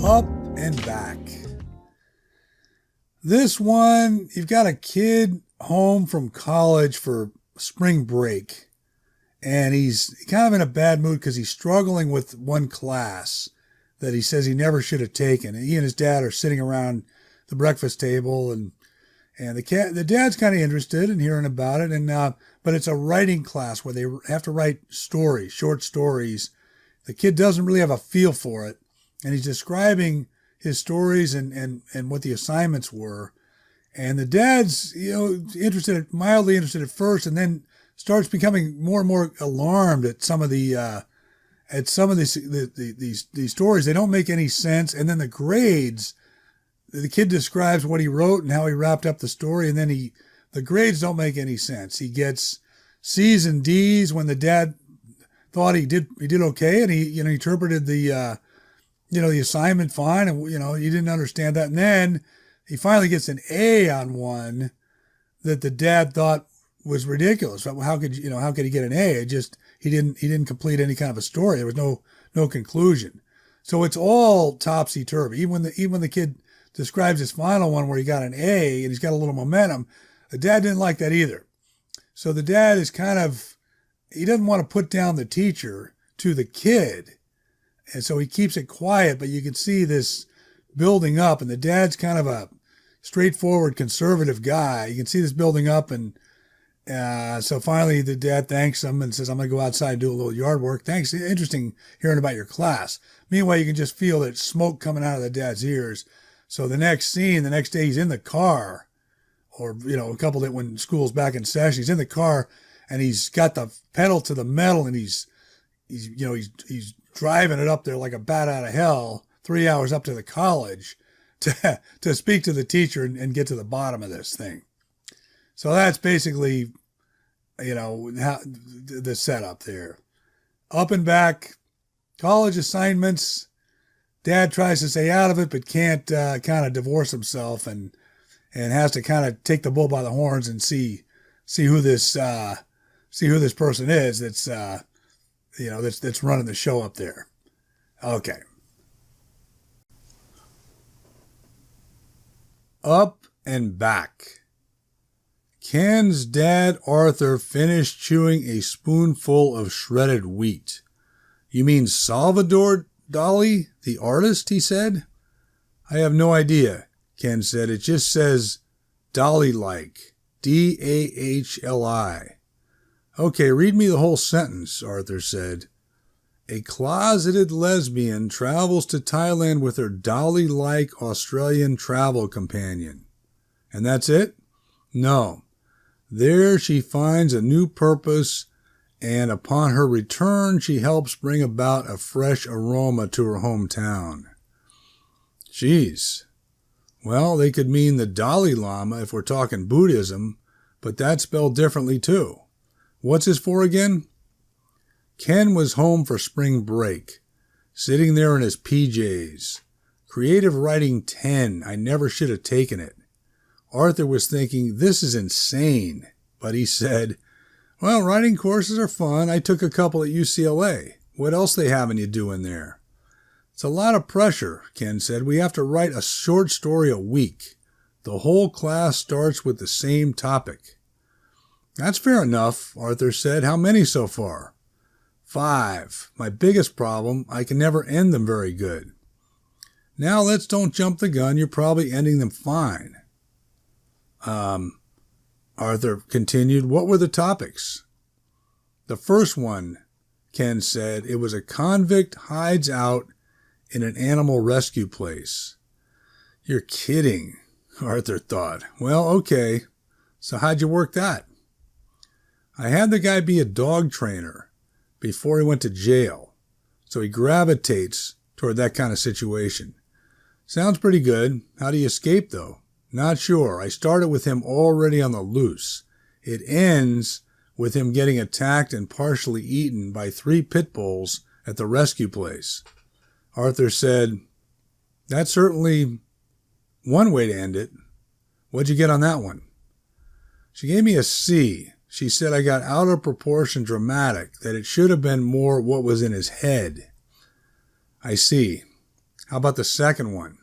Up and back. This one, you've got a kid home from college for spring break, and he's kind of in a bad mood because he's struggling with one class that he says he never should have taken. And he and his dad are sitting around the breakfast table, and the dad's kind of interested in hearing about it, but it's a writing class where they have to write stories, short stories. The kid doesn't really have a feel for it, and he's describing his stories and what the assignments were. And the dad's, mildly interested at first, and then starts becoming more and more alarmed at some of these stories. They don't make any sense. And then the grades, the kid describes what he wrote and how he wrapped up the story, and then the grades don't make any sense. He gets C's and D's when the dad thought he did okay, and he interpreted the assignment fine, and he didn't understand that. And then he finally gets an A on one that the dad thought was ridiculous. How could he get an A? He didn't complete any kind of a story. There was no conclusion. So it's all topsy-turvy. Even when the kid describes his final one where he got an A and he's got a little momentum, the dad didn't like that either. So the dad is he doesn't want to put down the teacher to the kid. And so he keeps it quiet, but you can see this building up, and the dad's kind of a straightforward conservative guy. You can see this building up, and so finally the dad thanks him and says, "I'm going to go outside and do a little yard work. Thanks. Interesting hearing about your class." Meanwhile, you can just feel that smoke coming out of the dad's ears. So the next day he's in the car, or, when school's back in session, he's in the car and he's got the pedal to the metal, and he's driving it up there like a bat out of hell, 3 hours up to the college to speak to the teacher and get to the bottom of this thing. So that's basically, how the setup there. Up and back, college assignments. Dad tries to stay out of it, but can't kind of divorce himself, and has to kind of take the bull by the horns and see who this person is that's running the show up there. Okay. Up and back. Ken's dad, Arthur, finished chewing a spoonful of shredded wheat. "You mean Salvador Dali, the artist?" he said. "I have no idea," Ken said. "It just says Dali-like. Dahli. "Okay, read me the whole sentence," Arthur said. "A closeted lesbian travels to Thailand with her Dali-like Australian travel companion." "And that's it?" "No. There she finds a new purpose, and upon her return she helps bring about a fresh aroma to her hometown." "Geez. Well, they could mean the Dalai Lama if we're talking Buddhism, but that's spelled differently too. What's this for again?" Ken was home for spring break, sitting there in his PJs. Creative writing 10. I never should have taken it. Arthur was thinking, this is insane, but he said, "Well, writing courses are fun. I took a couple at UCLA. What else they having you doing there?" "It's a lot of pressure," Ken said. "We have to write a short story a week. The whole class starts with the same topic." "That's fair enough," Arthur said. "How many so far?" 5. My biggest problem, I can never end them very good." "Now let's don't jump the gun. You're probably ending them fine." Arthur continued, "What were the topics?" "The first one," Ken said, "it was a convict hides out in an animal rescue place." "You're kidding," Arthur thought. "Well, okay. So how'd you work that?" "I had the guy be a dog trainer before he went to jail, so he gravitates toward that kind of situation." "Sounds pretty good. How do you escape, though?" "Not sure. I started with him already on the loose. It ends with him getting attacked and partially eaten by 3 pit bulls at the rescue place." Arthur said, "That's certainly one way to end it. What'd you get on that one?" She gave me a C. She said I got out of proportion dramatic, that it should have been more what was in his head. "I see. How about the second one?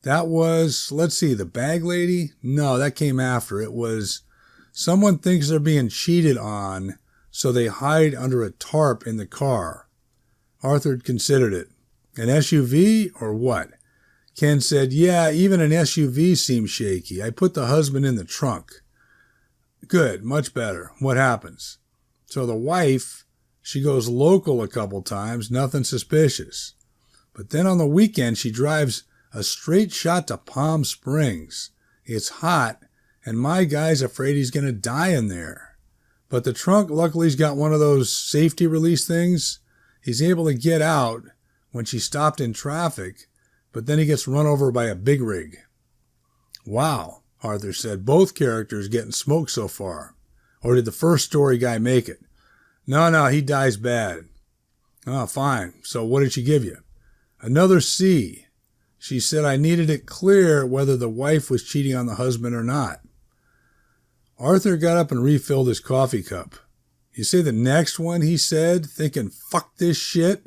That was, let's see, the bag lady? No, that came after. It was someone thinks they're being cheated on, so they hide under a tarp in the car. Arthur considered it. An SUV or what? Ken said, yeah, even an SUV seems shaky. I put the husband in the trunk. Good, much better. What happens? So the wife, she goes local a couple times, nothing suspicious. But then on the weekend, she drives a straight shot to Palm Springs. It's hot, and my guy's afraid he's going to die in there. But the trunk, luckily, he's got one of those safety release things. He's able to get out when she stopped in traffic, but then he gets run over by a big rig. Wow, Arthur said. Both characters getting smoked so far. Or did the first story guy make it? No, he dies bad. Oh, fine. So what did she give you? Another C. She said I needed it clear whether the wife was cheating on the husband or not. Arthur got up and refilled his coffee cup. You say the next one, he said, thinking, fuck this shit.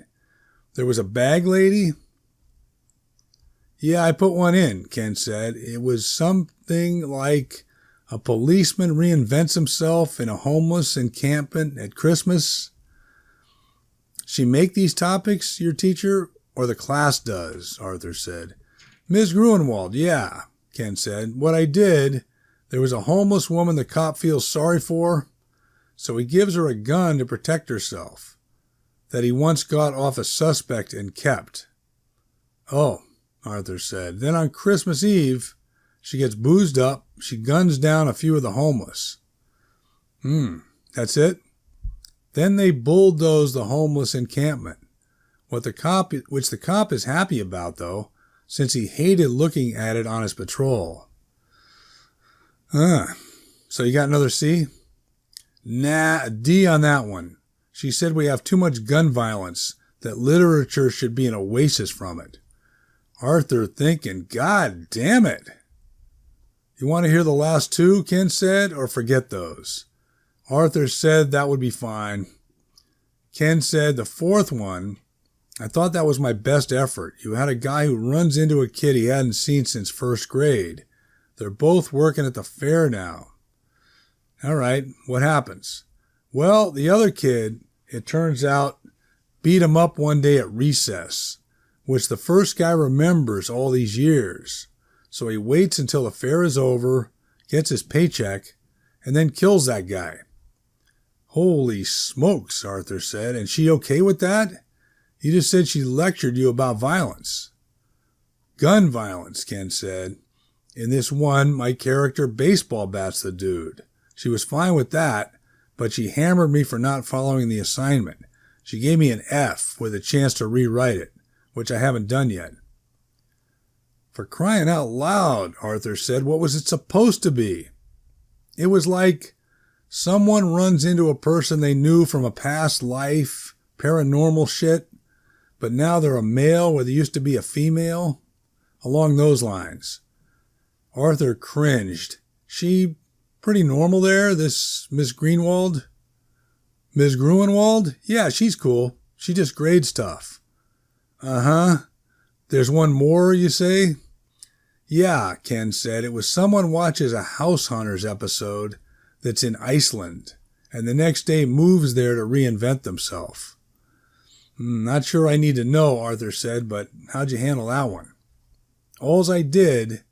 There was a bag lady? Yeah, I put one in, Ken said. It was something like a policeman reinvents himself in a homeless encampment at Christmas. She make these topics, your teacher, or the class does, Arthur said. Ms. Gruenwald, yeah, Ken said. What I did, there was a homeless woman the cop feels sorry for, so he gives her a gun to protect herself that he once got off a suspect and kept. Oh, Arthur said. Then on Christmas Eve, she gets boozed up. She guns down a few of the homeless. That's it? Then they bulldoze the homeless encampment. Which the cop is happy about, though, since he hated looking at it on his patrol. So you got another C? Nah, a D on that one. She said we have too much gun violence, that literature should be an oasis from it. Arthur thinking, God damn it. You want to hear the last two, Ken said, or forget those? Arthur said that would be fine. Ken said the fourth one, I thought that was my best effort. You had a guy who runs into a kid he hadn't seen since first grade. They're both working at the fair now. All right, what happens? Well, the other kid, it turns out, beat him up one day at recess, which the first guy remembers all these years. So he waits until the fair is over, gets his paycheck, and then kills that guy. Holy smokes, Arthur said. And she okay with that? You just said she lectured you about violence. Gun violence, Ken said. In this one, my character baseball bats the dude. She was fine with that, but she hammered me for not following the assignment. She gave me an F with a chance to rewrite it, which I haven't done yet. For crying out loud, Arthur said, what was it supposed to be? It was like someone runs into a person they knew from a past life, paranormal shit, but now they're a male where they used to be a female. Along those lines. Arthur cringed. She pretty normal there, this Miss Greenwald? Ms. Gruenwald? Yeah, she's cool. She just grades stuff. Uh-huh. There's one more, you say? Yeah, Ken said. It was someone watches a House Hunters episode that's in Iceland, and the next day moves there to reinvent themselves. Not sure I need to know, Arthur said, but how'd you handle that one? All's I did,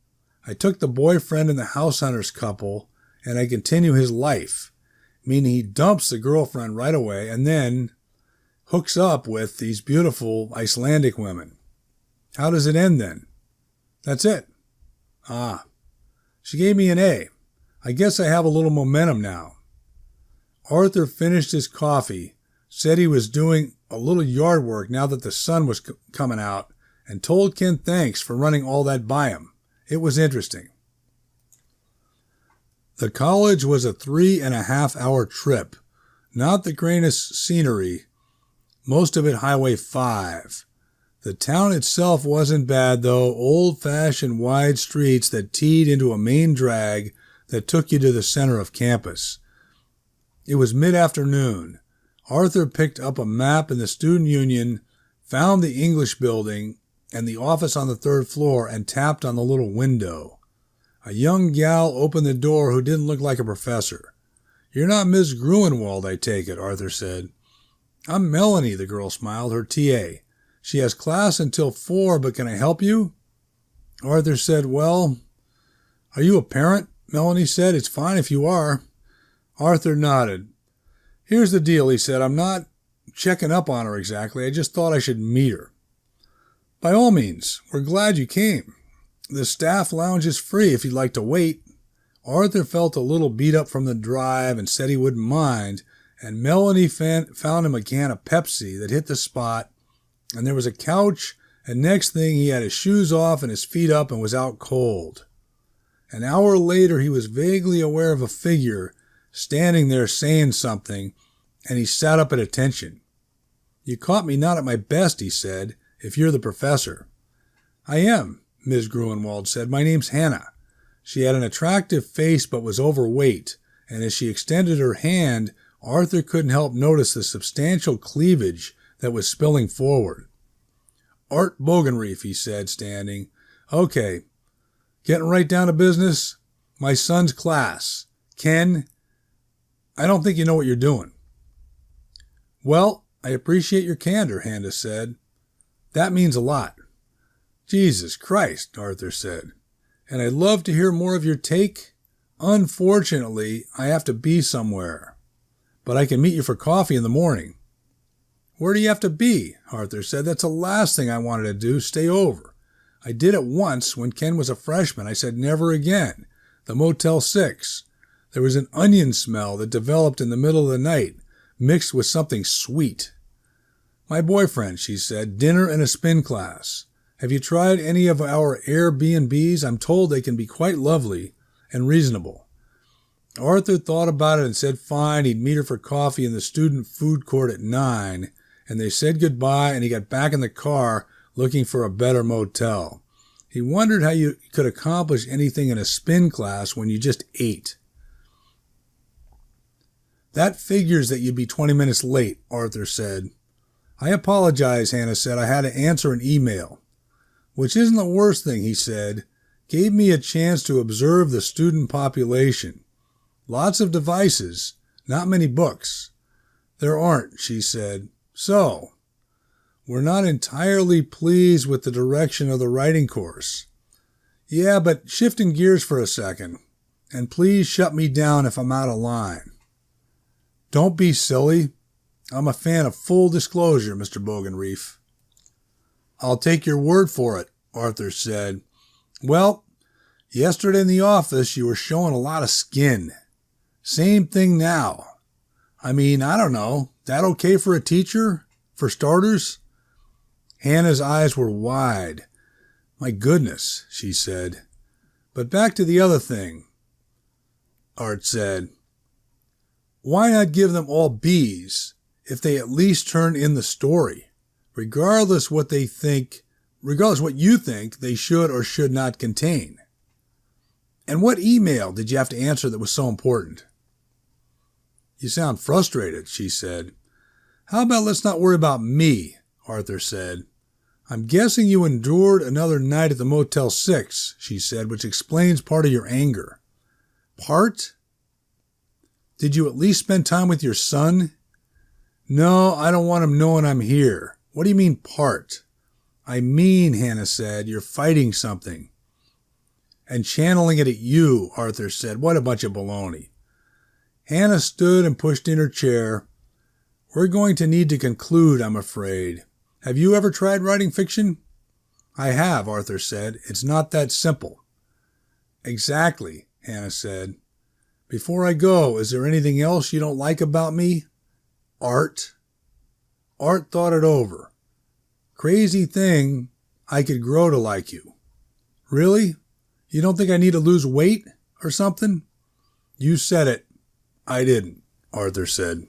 I took the boyfriend and the House Hunters couple, and I continue his life, meaning he dumps the girlfriend right away and then hooks up with these beautiful Icelandic women. How does it end then? That's it. Ah, she gave me an A. I guess I have a little momentum now. Arthur finished his coffee, said he was doing a little yard work now that the sun was coming out, and told Ken thanks for running all that by him. It was interesting. The college was a 3.5-hour trip. Not the greatest scenery, most of it Highway 5. The town itself wasn't bad, though, old-fashioned wide streets that teed into a main drag that took you to the center of campus. It was mid-afternoon. Arthur picked up a map in the student union, found the English building, and the office on the third floor and tapped on the little window. A young gal opened the door who didn't look like a professor. "You're not Miss Gruenwald, I take it," Arthur said. "I'm Melanie," the girl smiled, "her TA. She has class until 4, but can I help you?" Arthur said, "Well, are you a parent?" Melanie said. "It's fine if you are." Arthur nodded. "Here's the deal," he said. "I'm not checking up on her exactly. I just thought I should meet her." "By all means. We're glad you came. The staff lounge is free if you'd like to wait." Arthur felt a little beat up from the drive and said he wouldn't mind, and Melanie found him a can of Pepsi that hit the spot, and there was a couch, and next thing he had his shoes off and his feet up and was out cold. An hour later he was vaguely aware of a figure standing there saying something, and he sat up at attention. "You caught me not at my best," he said, "if you're the professor." "I am," Ms. Gruenwald said. "My name's Hannah." She had an attractive face but was overweight, and as she extended her hand, Arthur couldn't help notice the substantial cleavage that was spilling forward. "Art Bogenreef," he said, standing. "Okay, getting right down to business. My son's class. Ken, I don't think you know what you're doing." "Well, I appreciate your candor," Hannah said. "That means a lot." "Jesus Christ," Arthur said. "And I'd love to hear more of your take. Unfortunately, I have to be somewhere. But I can meet you for coffee in the morning." "Where do you have to be?" Arthur said. "That's the last thing I wanted to do, stay over. I did it once when Ken was a freshman. I said never again. The Motel 6. There was an onion smell that developed in the middle of the night, mixed with something sweet." "My boyfriend," she said. "Dinner and a spin class. Have you tried any of our Airbnbs? I'm told they can be quite lovely and reasonable." Arthur thought about it and said fine, he'd meet her for coffee in the student food court at 9, and they said goodbye, and he got back in the car looking for a better motel. He wondered how you could accomplish anything in a spin class when you just ate. "That figures that you'd be 20 minutes late," Arthur said. "I apologize," Hannah said. "I had to answer an email." "Which isn't the worst thing," he said. "Gave me a chance to observe the student population. Lots of devices, not many books." "There aren't," she said. "So, we're not entirely pleased with the direction of the writing course." "Yeah, but shifting gears for a second. And please shut me down if I'm out of line." "Don't be silly. I'm a fan of full disclosure, Mr. Bogenreef." "I'll take your word for it," Arthur said. "Well, yesterday in the office you were showing a lot of skin. Same thing now. I mean, I don't know. That okay for a teacher? For starters?" Hannah's eyes were wide. "My goodness," she said. "But back to the other thing," Art said. "Why not give them all B's if they at least turn in the story, regardless what you think they should or should not contain?" "And what email did you have to answer that was so important?" "You sound frustrated," she said. "How about let's not worry about me," Arthur said. "I'm guessing you endured another night at the Motel 6, she said, "which explains part of your anger." "Part? Did you at least spend time with your son?" "No, I don't want him knowing I'm here." "What do you mean, part?" "I mean," Hannah said, "you're fighting something." "And channeling it at you," Arthur said. "What a bunch of baloney." Hannah stood and pushed in her chair. "We're going to need to conclude, I'm afraid. Have you ever tried writing fiction?" "I have," Arthur said. "It's not that simple." "Exactly," Hannah said. "Before I go, is there anything else you don't like about me?" "Art." Art thought it over. "Crazy thing, I could grow to like you." "Really? You don't think I need to lose weight or something?" "You said it. I didn't," Arthur said.